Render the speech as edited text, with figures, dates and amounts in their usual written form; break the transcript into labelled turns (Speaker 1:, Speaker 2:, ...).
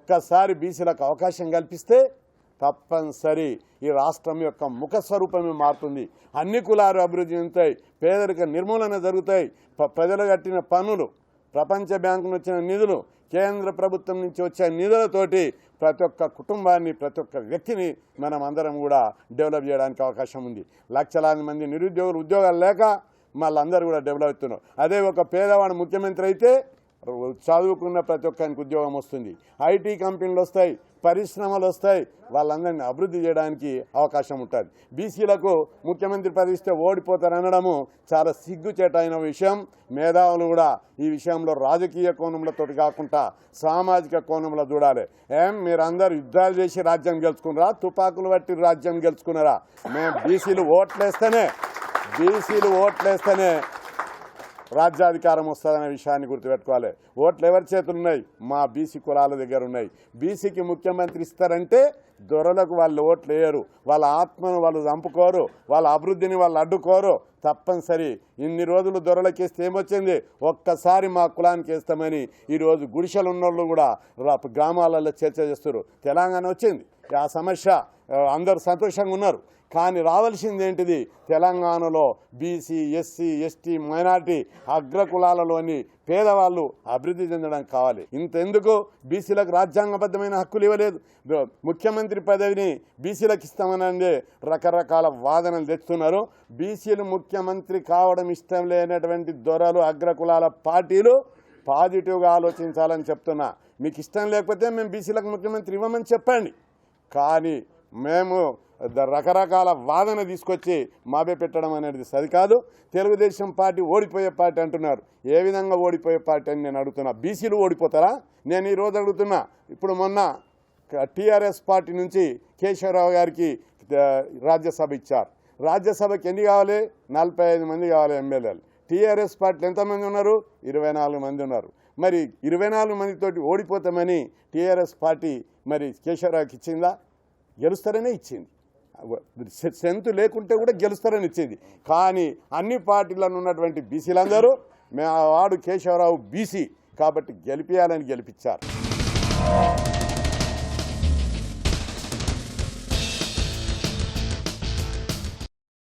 Speaker 1: ఒక్కసారి బీసీలకు అవకాశం కల్పిస్తే తప్పనిసరి ఈ రాష్ట్రం యొక్క ముఖ స్వరూపమే మారుతుంది. అన్ని కులాలు అభివృద్ధి చెందుతాయి, పేదరిక నిర్మూలన జరుగుతాయి, ప్రజలు కట్టిన పన్నులు, ప్రపంచ బ్యాంకు నుంచి వచ్చిన నిధులు, కేంద్ర ప్రభుత్వం నుంచి వచ్చే నిధులతోటి ప్రతి ఒక్క కుటుంబాన్ని, ప్రతి ఒక్క వ్యక్తిని మనం అందరం కూడా డెవలప్ చేయడానికి అవకాశం ఉంది. లక్షలాది మంది నిరుద్యోగులు ఉద్యోగాలు లేక వాళ్ళందరూ కూడా డెవలప్ అవుతున్నారు. అదే ఒక పేదవాడు ముఖ్యమంత్రి అయితే చదువుకున్న ప్రతి ఒక్కరికి ఉద్యోగం వస్తుంది, ఐటీ కంపెనీలు వస్తాయి, పరిశ్రమలు వస్తాయి, వాళ్ళందరినీ అభివృద్ధి చేయడానికి అవకాశం ఉంటుంది. బీసీలకు ముఖ్యమంత్రి పదవి ఇస్తే ఓడిపోతారనడము చాలా సిగ్గుచేటైన విషయం. మేధావులు కూడా ఈ విషయంలో రాజకీయ కోణంలతో కాకుండా సామాజిక కోణంలో చూడాలి. మీరందరూ యుద్ధాలు చేసి రాజ్యం గెలుచుకున్నారా, తుపాకులు పట్టి రాజ్యం గెలుచుకున్నారా? మేము బీసీలు ఓట్లేస్తేనే రాజ్యాధికారం వస్తుందనే విషయాన్ని గుర్తుపెట్టుకోవాలి. ఓట్లు ఎవరి చేతులు ఉన్నాయి? మా బీసీ కులాల దగ్గర ఉన్నాయి. బీసీకి ముఖ్యమంత్రి ఇస్తారంటే దొరలకు వాళ్ళు ఓట్లు వేయరు, వాళ్ళ ఆత్మను వాళ్ళు చంపుకోరు, వాళ్ళ అభివృద్ధిని వాళ్ళు అడ్డుకోరు. తప్పనిసరి ఇన్ని రోజులు దొరలకేస్తే ఏమొచ్చింది? ఒక్కసారి మా కులానికి వేస్తామని ఈరోజు గుడిసెలు ఉన్నోళ్ళు కూడా గ్రామాలలో చర్చ చేస్తారు. తెలంగాణ వచ్చింది, ఆ సమస్య అందరూ సంతోషంగా ఉన్నారు. కానీ రావాల్సింది ఏంటిది? తెలంగాణలో బీసీ, ఎస్సీ, ఎస్టీ, మైనార్టీ అగ్రకులాలలోని పేదవాళ్ళు అభివృద్ధి చెందడానికి కావాలి. ఇంతెందుకు బీసీలకు రాజ్యాంగబద్ధమైన హక్కులు ఇవ్వలేదు. ముఖ్యమంత్రి పదవిని బీసీలకు ఇస్తామనండి రకరకాల వాదనలు తెస్తున్నారు. బీసీలు ముఖ్యమంత్రి కావడం ఇష్టం లేనటువంటి దొరలు, అగ్రకులాల పార్టీలు పాజిటివ్గా ఆలోచించాలని చెప్తున్నా. మీకు ఇష్టం లేకపోతే మేము బీసీలకు ముఖ్యమంత్రి ఇవ్వమని చెప్పండి. కానీ మేము రకరకాల వాదన తీసుకొచ్చి మాబే పెట్టడం అనేది సరికాదు. తెలుగుదేశం పార్టీ ఓడిపోయే పార్టీ అంటున్నారు. ఏ విధంగా ఓడిపోయే పార్టీ అని నేను అడుగుతున్నా. బీసీలు ఓడిపోతారా? నేను ఈరోజు అడుగుతున్నా. ఇప్పుడు మొన్న టీఆర్ఎస్ పార్టీ నుంచి కేశవరావు గారికి రాజ్యసభ ఇచ్చారు. రాజ్యసభకి ఎన్ని కావాలి? 45 మంది కావాలి ఎమ్మెల్యేలు. టీఆర్ఎస్ పార్టీలు ఎంతమంది ఉన్నారు? 24 మంది ఉన్నారు. మరి 24 మందితోటి ఓడిపోతామని టీఆర్ఎస్ పార్టీ మరి కేశవరావుకి ఇచ్చిందా? గెలుస్తారనే ఇచ్చింది. స్ట్రెంత్ లేకుంటే కూడా గెలుస్తారని ఇచ్చింది. కానీ అన్ని పార్టీలను ఉన్నటువంటి బీసీలందరూ వాడు కేశవరావు బీసీ కాబట్టి గెలిపించాలని గెలిపించారు.